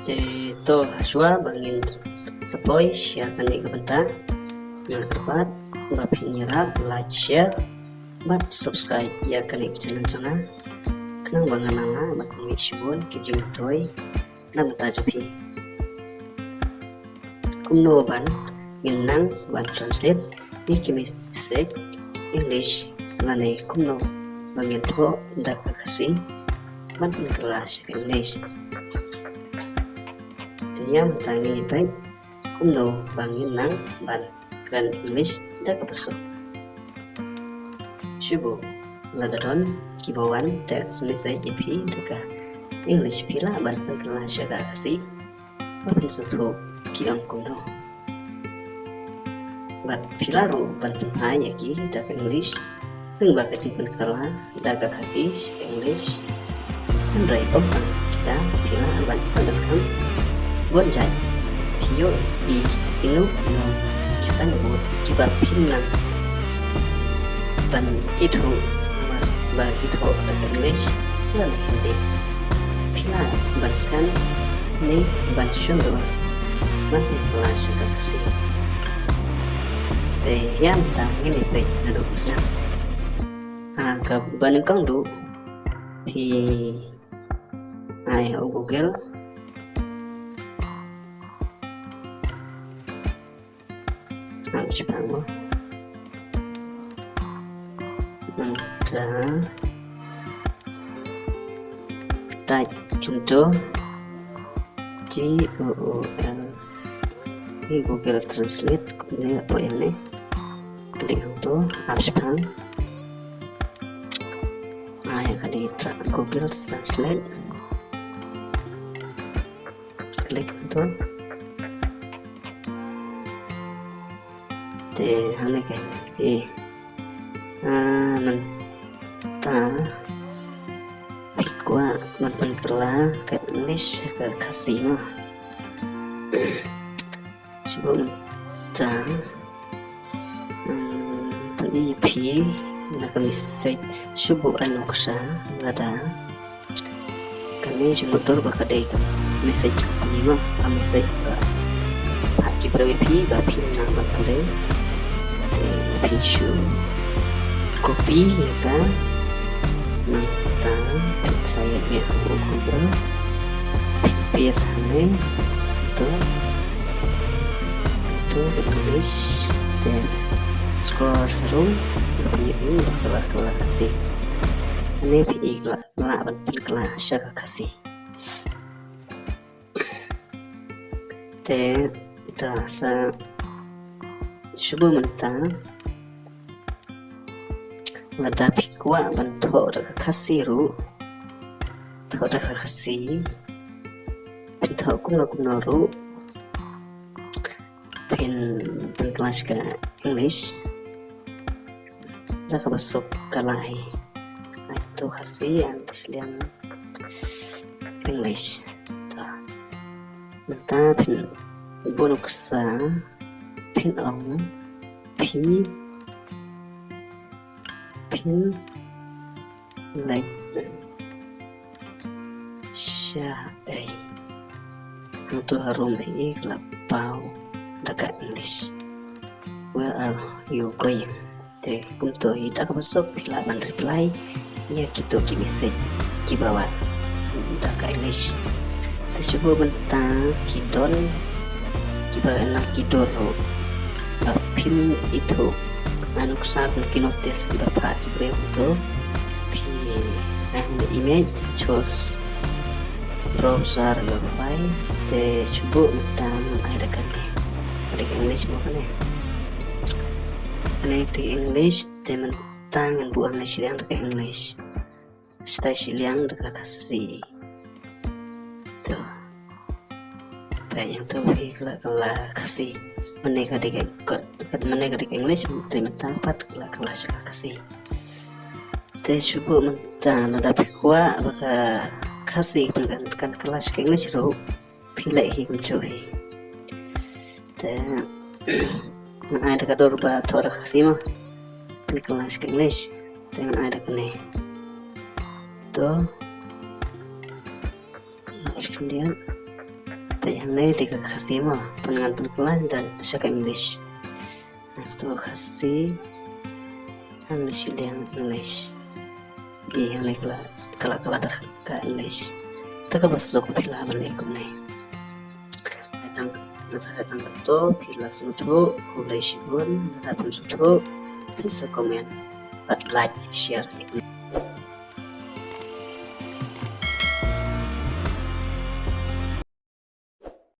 to haswa bangin sepoi share kani kebentar yang terpat bapi nyerap like share bat subscribe ya kani channel channel kenang bangananga bat mi shibun kijing toy nam tajupi kumno ban nang ban translate ni kimi set English lane kumno bangin to daka kasi ban kelas English yang tangin baik kumno bangin nang ban kran English da kapasok shubo ladadon kibawan text message ip daga English pila ban kelas jaga kasi ban sutu kiang kumno bat pila ro ban penai yaki daga English nang ba kacing kala daga kasi English andai opan kita pila ban pandangkam buat jai hiyo di inu kisah buat kibar pinang ban itu nomor bagi itu English lalu hindi pila ban skan ni ban sundur ban kelas kasih yang tak ini baik nado Islam ke ban kang du pi ai Google Jepang mo type contoh GOOL ini Google Translate kemudian apa ini klik untuk app Jepang ya kali Google Translate klik untuk hame kayak mentah pikwa menpenkela ke English ke kasih mah coba mentah padi pi nak message coba anu kusa lada kami cuma dor bakadai message ke mah message haki prawipi bapi nama pulai pisu kopi ya kan mentang saya biar Google biasanya itu English dan scroll through punya ini kelas kasih ini pi melawan kelas syaka kasih dan sa coba mentang lada pikwa bantu daga kasiru to daga kasi pintu kumno ru pin kelas ke English daga masuk kalai itu kasi yang English ta mentang pin bonuk sa pin ong pin like sha untuk harum hi kelapau dekat English where are you going te kumto hi dak masuk bila ban reply ya gitu ki message ki bawat dekat English te coba bentang kidon kiba enak kidoro pin itu anu kusat kinotes kiba pa kibre untuk image choose browser lebay te coba dan ada kan ada English mo kan ada di English te mentang buang nasilang dekat English stasi liang dekat kasih tuh yang tu kela kasih menega dekat English dari mentang pat kela jaga kasih te coba mentang ada pikwa baka kasih kan kelas ke English ro pilih hi kumcohi te ada kador ba thora kasih mah pilih kelas ke English te ada kene to kemudian yang này thì cái khasi mà penangan penkelan dan syak English tu khasi anu siliang English yang lain kalau ada ke English tak basok pila balaikum nih datang to pila sutro kulai shibun datang sutro bisa komen like share